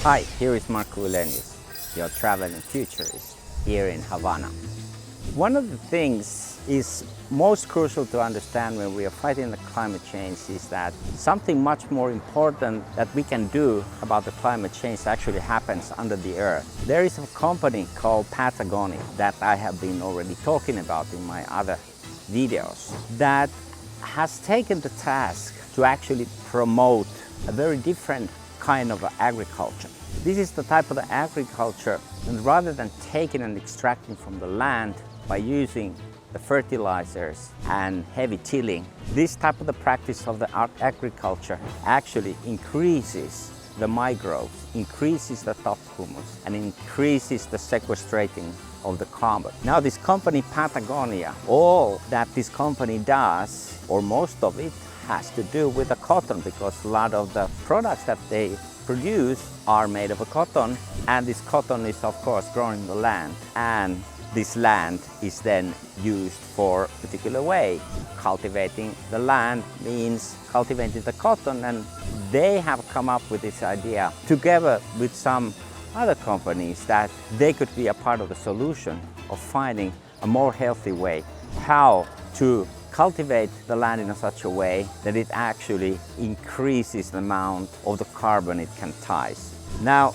Hi, here is Markku Wilenius, your traveling futurist here in Havana. One of the things is most crucial to understand when we are fighting the climate change is that something much more important that we can do about the climate change actually happens under the earth. There is a company called Patagonia that I have been already talking about in my other videos that has taken the task to actually promote a very different kind of agriculture. This is the type of agriculture, and rather than taking and extracting from the land by using the fertilizers and heavy tilling, this type of the practice of the agriculture actually increases the microbes, increases the top humus, and increases the sequestrating of the carbon. Now this company Patagonia, all that this company does, or most of it, has to do with the cotton, because a lot of the products that they produce are made of a cotton, and this cotton is of course grown in the land, and this land is then used for a particular way. Cultivating the land means cultivating the cotton, and they have come up with this idea together with some other companies that they could be a part of the solution of finding a more healthy way how to cultivate the land in such a way that it actually increases the amount of the carbon it can tie. Now,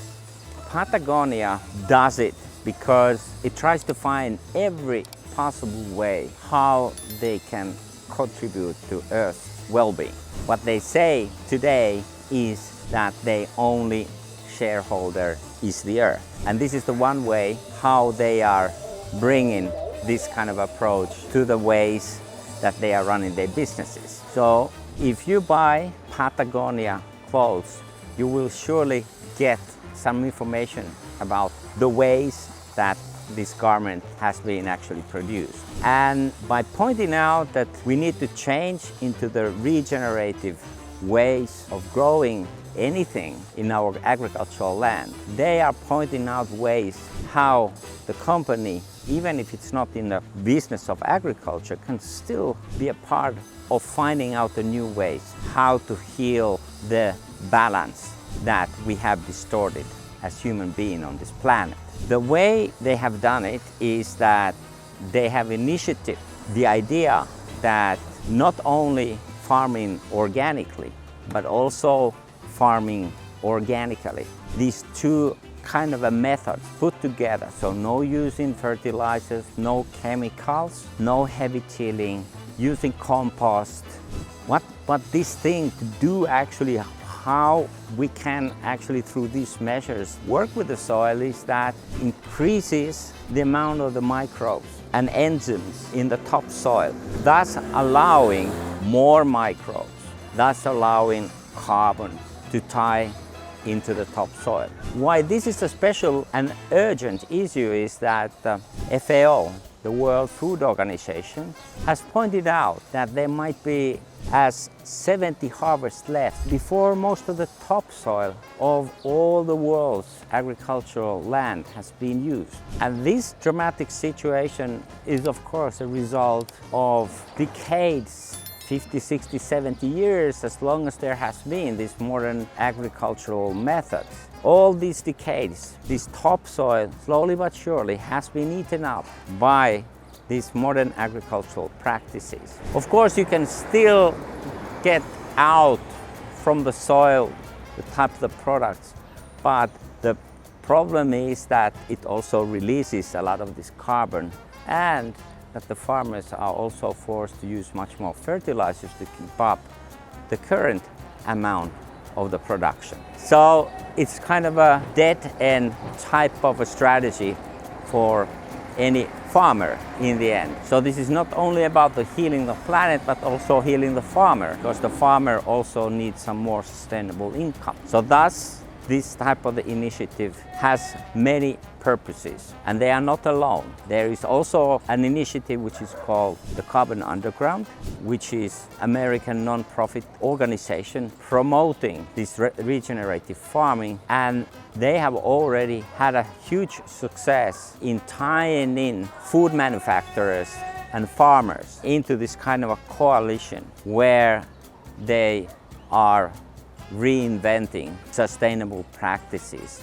Patagonia does it because it tries to find every possible way how they can contribute to Earth's well-being. What they say today is that their only shareholder is the Earth. And this is the one way how they are bringing this kind of approach to the ways that they are running their businesses. So if you buy Patagonia clothes, you will surely get some information about the ways that this garment has been actually produced. And by pointing out that we need to change into the regenerative ways of growing anything in our agricultural land, they are pointing out ways how the company, even if it's not in the business of agriculture, can still be a part of finding out the new ways how to heal the balance that we have distorted as human beings on this planet. The way they have done it is that they have initiated the idea that not only farming organically, but also farming organically. These two kind of a methods put together, so no using fertilizers, no chemicals, no heavy tilling, using compost. What this thing to do actually, how we can actually through these measures work with the soil is that increases the amount of the microbes and enzymes in the topsoil, thus allowing more microbes, thus allowing carbon to tie into the topsoil. Why this is a special and urgent issue is that FAO, the World Food Organization, has pointed out that there might be as 70 harvests left before most of the topsoil of all the world's agricultural land has been used. And this dramatic situation is of course a result of decades, 50, 60, 70 years, as long as there has been these modern agricultural methods. All these decades, this topsoil, slowly but surely, has been eaten up by these modern agricultural practices. Of course, you can still get out from the soil the type of the products, but the problem is that it also releases a lot of this carbon, and that the farmers are also forced to use much more fertilizers to keep up the current amount of the production. So it's kind of a dead-end type of a strategy for any farmer in the end. So this is not only about the healing the planet, but also healing the farmer, because the farmer also needs some more sustainable income. So thus, this type of the initiative has many purposes, and they are not alone. There is also an initiative which is called the Carbon Underground, which is American non-profit organization promoting this regenerative farming, and they have already had a huge success in tying in food manufacturers and farmers into this kind of a coalition where they are reinventing sustainable practices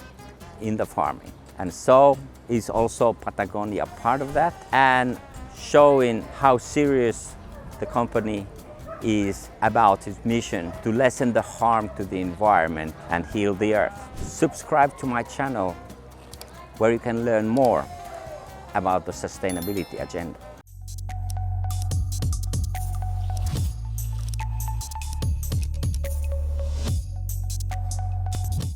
in the farming. And so is also Patagonia part of that, and showing how serious the company is about its mission to lessen the harm to the environment and heal the earth. Subscribe to my channel where you can learn more about the sustainability agenda.